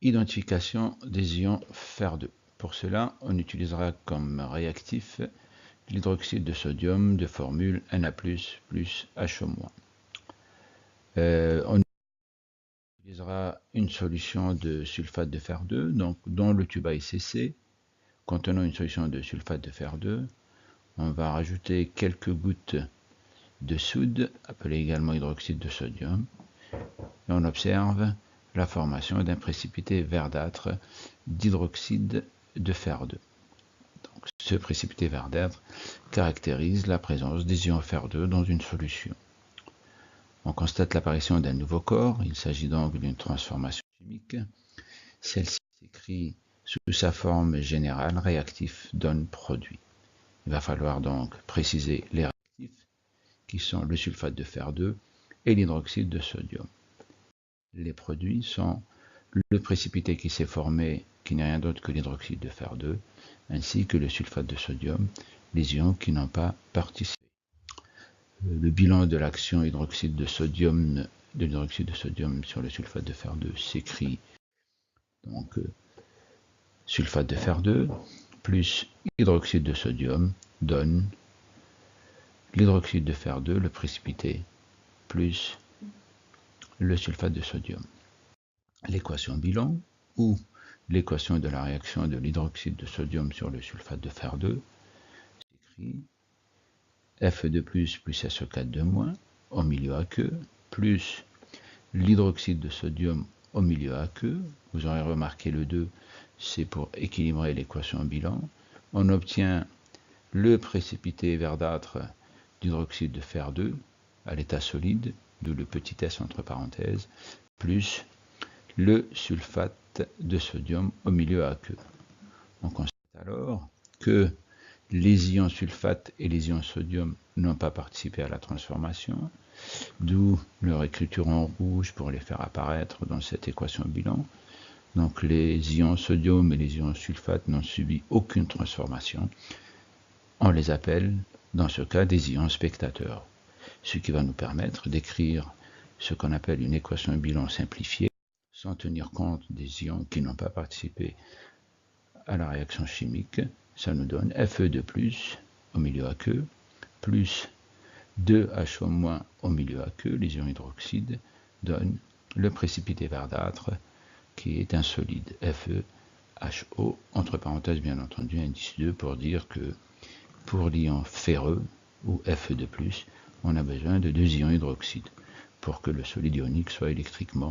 Identification des ions fer2. Pour cela, on utilisera comme réactif l'hydroxyde de sodium de formule Na+, plus HO-. On utilisera une solution de sulfate de fer2, donc dans le tube à ICC, contenant une solution de sulfate de fer2. On va rajouter quelques gouttes de soude, appelée également hydroxyde de sodium, et on observe la formation d'un précipité verdâtre d'hydroxyde de fer2. Donc, ce précipité verdâtre caractérise la présence des ions fer2 dans une solution. On constate l'apparition d'un nouveau corps, il s'agit donc d'une transformation chimique. Celle-ci s'écrit sous sa forme générale, réactif donne produit. Il va falloir donc préciser les réactifs, qui sont le sulfate de fer2 et l'hydroxyde de sodium. Les produits sont le précipité qui s'est formé, qui n'est rien d'autre que l'hydroxyde de fer2, ainsi que le sulfate de sodium, les ions qui n'ont pas participé. Le bilan de l'action hydroxyde de l'hydroxyde de sodium sur le sulfate de fer2 s'écrit donc sulfate de fer2 plus hydroxyde de sodium donne l'hydroxyde de fer2, le précipité, plus le sulfate de sodium. L'équation bilan, ou l'équation de la réaction de l'hydroxyde de sodium sur le sulfate de fer2, s'écrit Fe2 plus SO4 au milieu aqueux, plus l'hydroxyde de sodium au milieu aqueux. Vous aurez remarqué le 2, c'est pour équilibrer l'équation bilan. On obtient le précipité verdâtre d'hydroxyde de fer2 à l'état solide, d'où le petit s entre parenthèses, plus le sulfate de sodium au milieu aqueux. On constate alors que les ions sulfate et les ions sodium n'ont pas participé à la transformation, d'où leur écriture en rouge pour les faire apparaître dans cette équation bilan. Donc les ions sodium et les ions sulfate n'ont subi aucune transformation. On les appelle, dans ce cas, des ions spectateurs, ce qui va nous permettre d'écrire ce qu'on appelle une équation bilan simplifiée, sans tenir compte des ions qui n'ont pas participé à la réaction chimique. Ça nous donne Fe2 plus au milieu aqueux, plus 2HO- au milieu aqueux, les ions hydroxydes, donne le précipité verdâtre qui est un solide, FeHO, entre parenthèses bien entendu, indice 2 pour dire que pour l'ion ferreux, ou Fe2+, on a besoin de 2 ions hydroxydes pour que le solide ionique soit électriquement